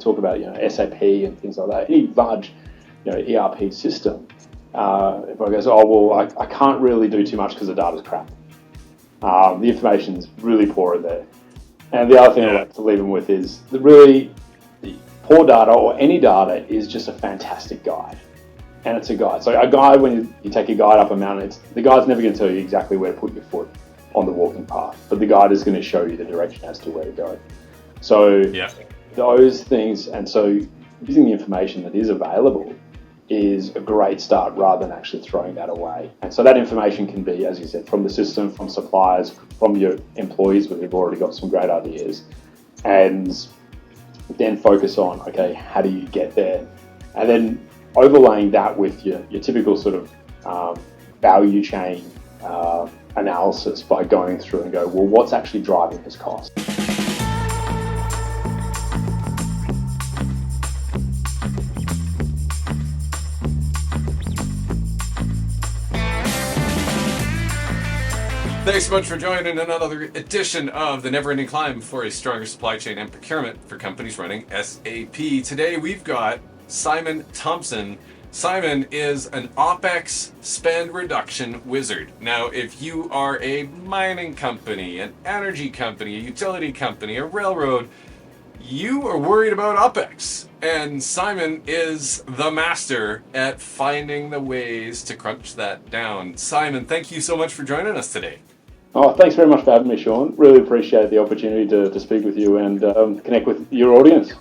talk about SAP and things like that, any large ERP system, everyone goes, oh well, I can't really do too much because the data's crap. The information's really poor in there. And the other thing I like to leave them with is that really the poor data or any data is just a fantastic guide. And it's a guide. So a guide, when you take a guide up a mountain, the guide's never going to tell you exactly where to put your foot on the walking path, but the guide is going to show you the direction as to where to go. So those things, and so using the information that is available is a great start rather than actually throwing that away. And so that information can be, as you said, from the system, from suppliers, from your employees, where you've already got some great ideas, and then focus on, okay, how do you get there? And then overlaying that with your typical sort of value chain analysis by going through and go, well, what's actually driving this cost? Thanks so much for joining another edition of The Never Ending Climb for a Stronger Supply Chain and Procurement for companies running SAP. Today we've got Simon Thompson. Simon is an OpEx spend reduction wizard. Now, if you are a mining company, an energy company, a utility company, a railroad, you are worried about OpEx. And Simon is the master at finding the ways to crunch that down. Simon, thank you so much for joining us today. Oh, thanks very much for having me, Sean. Really appreciate the opportunity to speak with you and connect with your audience.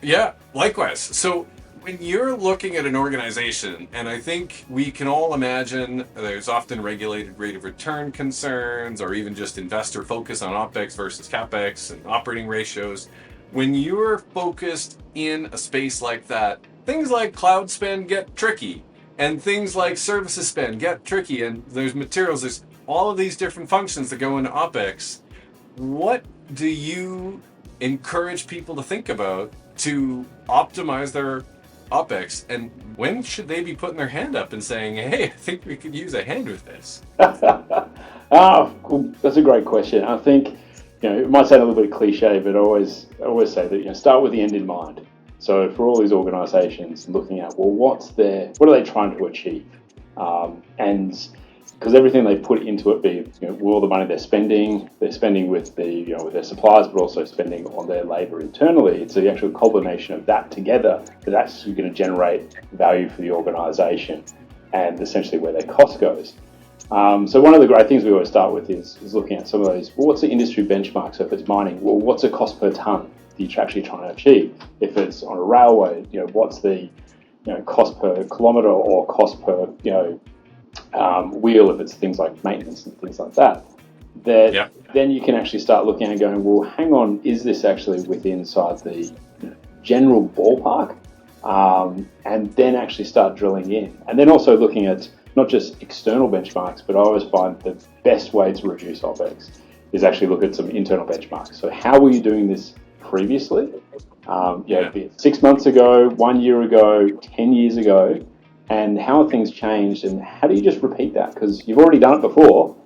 Yeah, likewise. So when you're looking at an organization, and I think we can all imagine there's often regulated rate of return concerns or even just investor focus on OpEx versus CapEx and operating ratios. When you're focused in a space like that, things like cloud spend get tricky and things like services spend get tricky, and there's materials, there's all of these different functions that go into OpEx. What do you encourage people to think about to optimize their OpEx, and when should they be putting their hand up and saying, hey, I think we could use a hand with this? Well, that's a great question. I think it might sound a little bit cliche, but I always say that start with the end in mind. So for all these organizations looking at, well, what are they trying to achieve? And because everything they put into it, be all the money they're spending with with their suppliers, but also spending on their labor internally. It's the actual combination of that together that's actually going to generate value for the organization and essentially where their cost goes. So one of the great things we always start with is looking at some of those. Well, what's the industry benchmark? So if it's mining, well, what's the cost per ton that you're actually trying to achieve? If it's on a railway, what's the cost per kilometre or cost per wheel, if it's things like maintenance and things like that, then you can actually start looking at and going, well, hang on, is this actually within inside the general ballpark? And then actually start drilling in. And then also looking at not just external benchmarks, but I always find the best way to reduce OpEx is actually look at some internal benchmarks. So how were you doing this previously? Be it 6 months ago, 1 year ago, 10 years ago, and how have things changed, and how do you just repeat that? Because you've already done it before,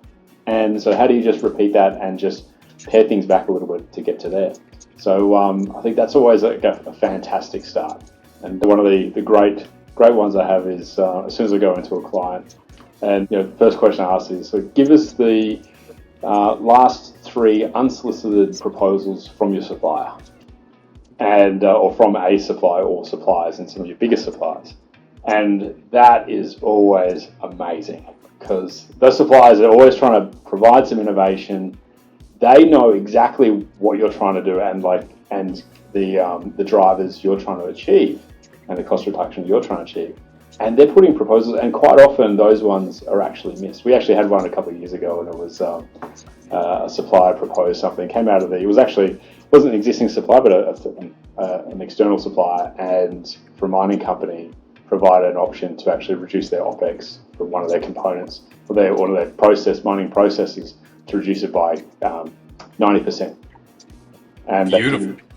and so how do you just repeat that and just pare things back a little bit to get to there? So I think that's always a fantastic start. And one of the great ones I have is as soon as I go into a client, and the first question I ask is, so give us the last 3 unsolicited proposals from your supplier, and or from a supplier or suppliers and some of your biggest suppliers. And that is always amazing because those suppliers are always trying to provide some innovation. They know exactly what you're trying to do and the drivers you're trying to achieve and the cost reduction you're trying to achieve. And they're putting proposals, and quite often those ones are actually missed. We actually had one a couple of years ago, and it was a supplier proposed something, came out of it wasn't an existing supplier, but an external supplier, and for a mining company, provide an option to actually reduce their OpEx for one of their components or their mining processes to reduce it by 90%. And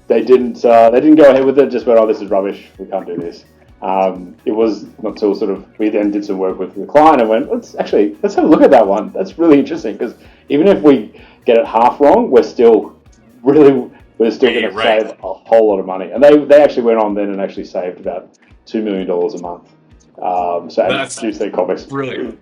they didn't go ahead with it. Just went, oh, this is rubbish. We can't do this. It was not till we then did some work with the client and went, let's have a look at that one. That's really interesting because even if we get it half wrong, we're still really we're still going to save a whole lot of money. And they actually went on then and actually saved about $2 million a month. So and reduced their CapEx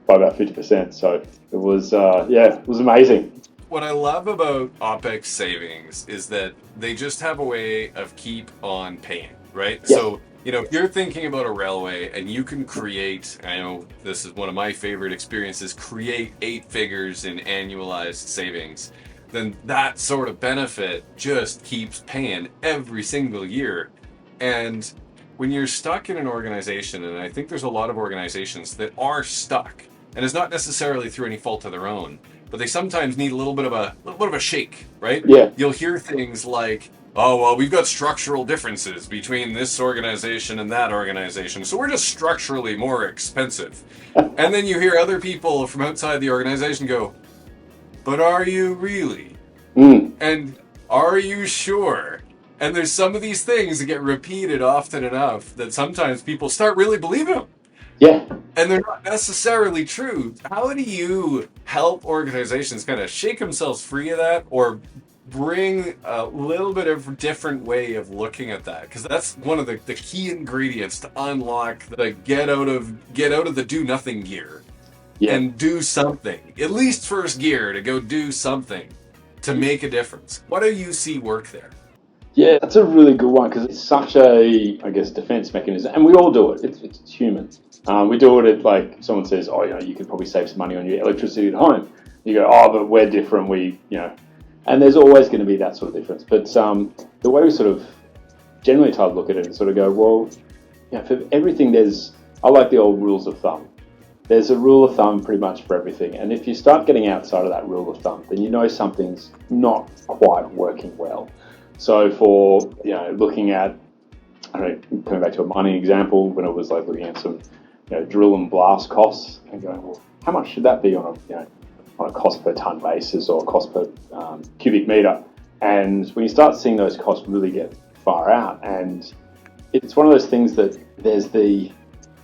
by about 50%. So it was, it was amazing. What I love about OpEx savings is that they just have a way of keep on paying, right? Yes. So, if you're thinking about a railway and you can create, I know this is one of my favorite experiences, create 8 figures in annualized savings, then that sort of benefit just keeps paying every single year. And when you're stuck in an organization, and I think there's a lot of organizations that are stuck, and it's not necessarily through any fault of their own, but they sometimes need a little bit of a shake, right? Yeah. You'll hear things like, oh, well, we've got structural differences between this organization and that organization, so we're just structurally more expensive. And then you hear other people from outside the organization go, but are you really? And are you sure? And there's some of these things that get repeated often enough that sometimes people start really believing them. Yeah. And they're not necessarily true. How do you help organizations kind of shake themselves free of that, or bring a little bit of a different way of looking at that? Because that's one of the key ingredients to unlock the get out of the do nothing gear. Yeah. And do something. At least first gear to go do something to make a difference. What do you see work there? Yeah, that's a really good one, because it's such a, defense mechanism, and we all do it. It's human. We do it at, like, someone says, you could probably save some money on your electricity at home. You go, but we're different. And there's always going to be that sort of difference. But the way we sort of generally try to look at it and sort of go, well, for everything I like the old rules of thumb. There's a rule of thumb pretty much for everything. And if you start getting outside of that rule of thumb, then you know something's not quite working well. So for, looking at, coming back to a mining example, when it was like looking at some, drill and blast costs and going, well, how much should that be on a cost per ton basis or cost per cubic meter? And when you start seeing those costs really get far out, and it's one of those things that there's the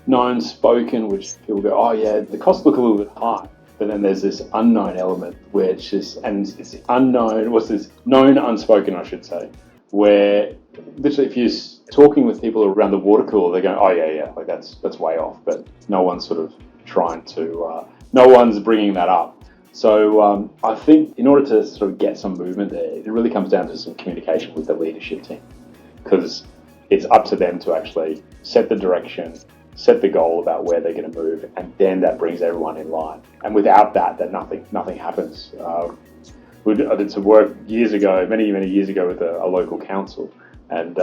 known spoken, which people go, oh yeah, the costs look a little bit high. But then there's this unknown element, which is, and it's unknown, what's this, known unspoken, I should say, where literally if you're talking with people around the water cooler, they're going, oh yeah, like that's way off, but no one's sort of trying to, no one's bringing that up. So I think in order to sort of get some movement there, it really comes down to some communication with the leadership team, because it's up to them to actually set the direction, set the goal about where they're going to move, and then that brings everyone in line. And without that, then nothing happens. I did some work years ago, many years ago, with a local council, and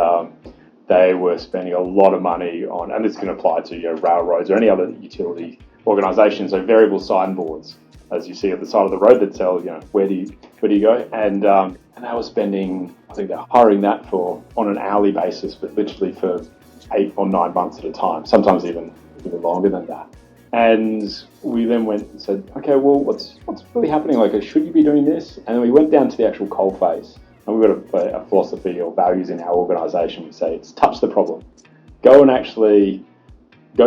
they were spending a lot of money on, and this can apply to railroads or any other utility organisations, so variable signboards, as you see at the side of the road that tell where do you go, and they were spending, I think they're hiring that on an hourly basis, but literally for 8 or 9 months at a time, sometimes even longer than that. And we then went and said, okay, well, what's really happening? Like, should you be doing this? And then we went down to the actual coalface, and we've got a philosophy or values in our organisation. We say it's touch the problem. Go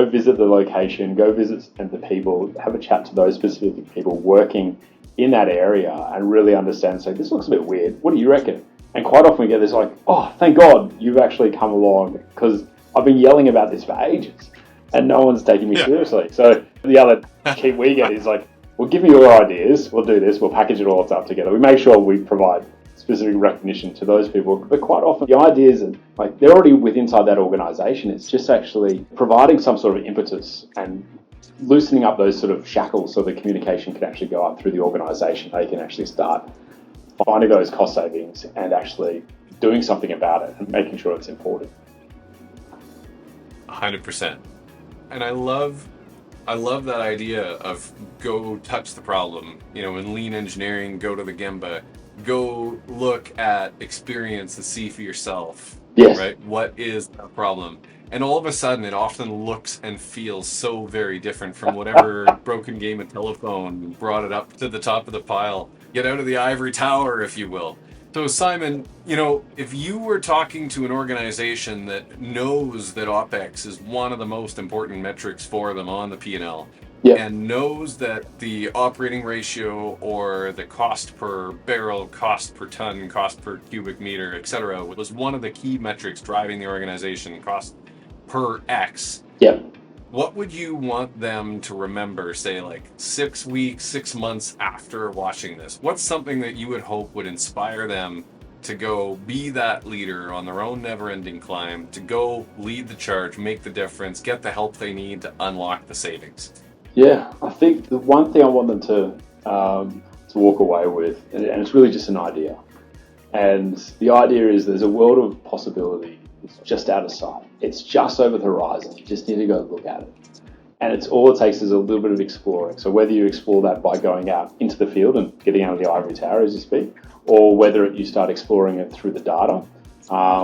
visit the location, go visit the people, have a chat to those specific people working in that area, and really understand, say, this looks a bit weird. What do you reckon? And quite often we get this like, oh, thank God you've actually come along, because I've been yelling about this for ages and no one's taking me seriously. So the other key we get is like, well, give me your ideas, we'll do this, we'll package it all up together. We make sure we provide specific recognition to those people, but quite often the ideas are like, they're already inside that organisation. It's just actually providing some sort of impetus and loosening up those sort of shackles so the communication can actually go up through the organisation. They can actually start finding those cost savings and actually doing something about it and making sure it's important. 100%. And I love that idea of go touch the problem. In lean engineering, go to the Gemba, go look at experience and see for yourself. Yes. Right? What is the problem? And all of a sudden, it often looks and feels so very different from whatever broken game of telephone brought it up to the top of the pile. Get out of the ivory tower, if you will. So Simon, if you were talking to an organization that knows that OpEx is one of the most important metrics for them on the P&L, Yep. and knows that the operating ratio or the cost per barrel, cost per ton, cost per cubic meter, etc., was one of the key metrics driving the organization, cost per X. Yep. What would you want them to remember, say, like 6 weeks, 6 months after watching this? What's something that you would hope would inspire them to go be that leader on their own never-ending climb, to go lead the charge, make the difference, get the help they need to unlock the savings? Yeah, I think the one thing I want them to walk away with, and it's really just an idea, and the idea is there's a world of possibility. It's just out of sight. It's just over the horizon. You just need to go look at it. And it's all it takes is a little bit of exploring. So whether you explore that by going out into the field and getting out of the ivory tower, as you speak, or whether you start exploring it through the data,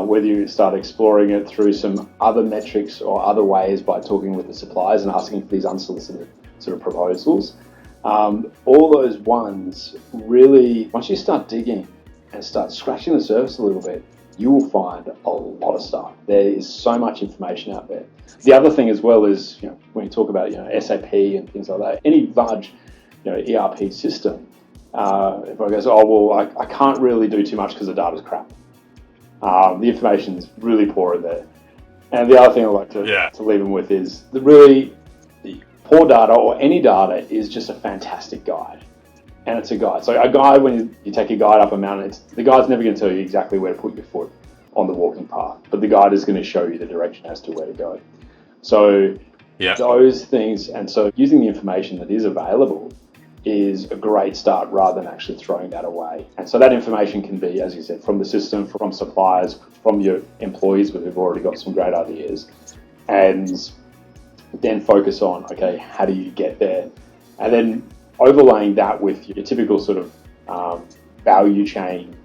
whether you start exploring it through some other metrics or other ways by talking with the suppliers and asking for these unsolicited sort of proposals, all those ones really, once you start digging and start scratching the surface a little bit, you will find a lot of stuff. There is so much information out there. The other thing as well is, when you talk about, SAP and things like that, any large, ERP system, everyone goes, I can't really do too much because the data's crap. The information is really poor in there. And the other thing I like to leave them with is the poor data or any data is just a fantastic guide. And it's a guide. So a guide, when you take a guide up a mountain, the guide's never going to tell you exactly where to put your foot on the walking path, but the guide is going to show you the direction as to where to go. So those things, and so using the information that is available is a great start rather than actually throwing that away. And so that information can be, as you said, from the system, from suppliers, from your employees who've already got some great ideas, and then focus on, okay, how do you get there? And then overlaying that with your typical sort of value chain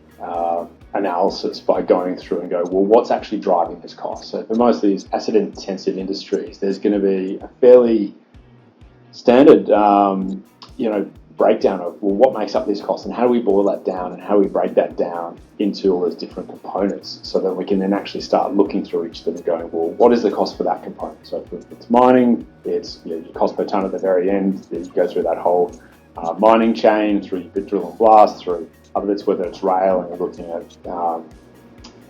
analysis by going through and go, well, what's actually driving this cost? So for most of these asset-intensive industries, there's going to be a fairly standard, breakdown of, well, what makes up this cost and how do we boil that down and how do we break that down into all those different components so that we can then actually start looking through each of them and going, well, what is the cost for that component? So if it's mining, it's your cost per ton at the very end. You go through that whole mining chain, through your bit drill and blast, through other bits, whether it's rail and you're looking at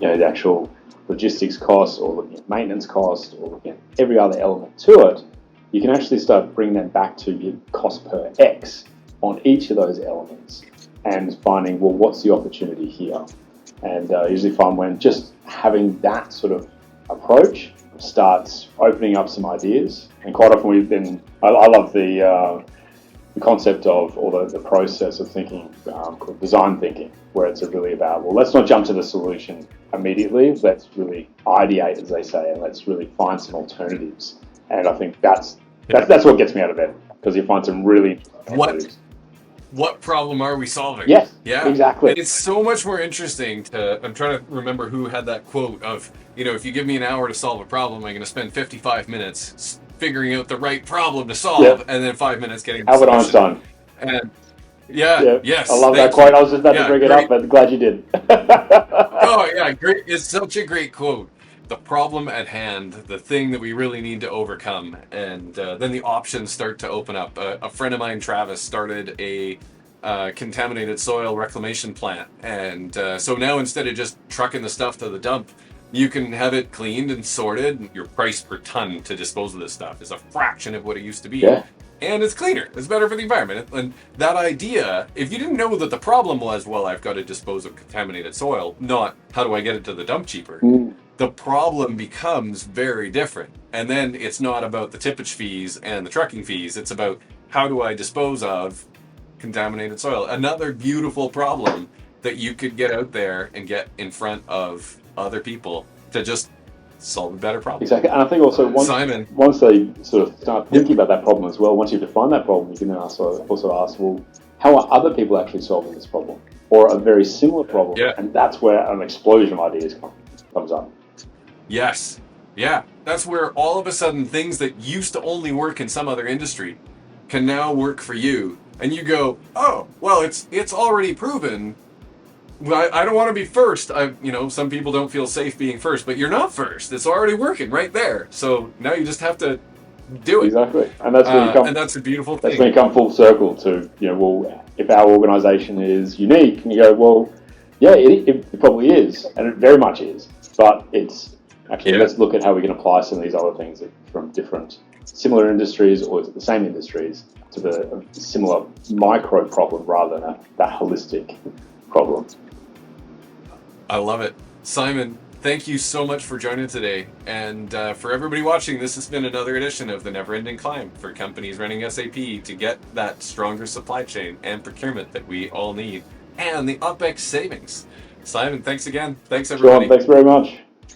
the actual logistics costs or looking at maintenance costs or looking at every other element to it. You can actually start bringing them back to your cost per X on each of those elements and finding, well, what's the opportunity here? And I usually find when just having that sort of approach starts opening up some ideas. And quite often I love the concept of, or the process of thinking called design thinking, where it's really about, well, let's not jump to the solution immediately. Let's really ideate, as they say, and let's really find some alternatives. And I think that's what gets me out of bed, because you find some really alternatives. What problem are we solving? Yes, exactly. And it's so much more interesting I'm trying to remember who had that quote of, if you give me an hour to solve a problem, I'm going to spend 55 minutes figuring out the right problem to solve, and then 5 minutes getting the Albert Einstein. And yes. I love that quote. I was just about to bring it up, but glad you did. Oh, yeah, great. It's such a great quote. The problem at hand, the thing that we really need to overcome, and then the options start to open up. A friend of mine, Travis, started a contaminated soil reclamation plant, and so now instead of just trucking the stuff to the dump, you can have it cleaned and sorted. Your price per ton to dispose of this stuff is a fraction of what it used to be. And it's cleaner. It's better for the environment. And that idea, if you didn't know that the problem was, well, I've got to dispose of contaminated soil, not how do I get it to the dump cheaper, the problem becomes very different. And then it's not about the tippage fees and the trucking fees. It's about how do I dispose of contaminated soil? Another beautiful problem that you could get out there and get in front of other people to just solve a better problem. Exactly. And I think also once they sort of start thinking about that problem as well, once you define that problem, you can then also ask, well, how are other people actually solving this problem? Or a very similar problem? And that's where an explosion of ideas comes up. Yes. Yeah. That's where all of a sudden things that used to only work in some other industry can now work for you. And you go, oh, well, it's already proven. Well, I don't want to be first. Some people don't feel safe being first, but you're not first. It's already working right there. So now you just have to do it. Exactly. And that's when you come, and that's a beautiful thing. That's when you come full circle to, well, if our organization is unique, and you go, well, yeah, it probably is, and it very much is, but it's actually, let's look at how we can apply some of these other things from different similar industries or the same industries to the similar micro problem rather than that holistic problem. I love it. Simon, thank you so much for joining today. And for everybody watching, this has been another edition of The Never Ending Climb for companies running SAP to get that stronger supply chain and procurement that we all need and the OpEx savings. Simon, thanks again. Thanks, everybody. Sean, thanks very much.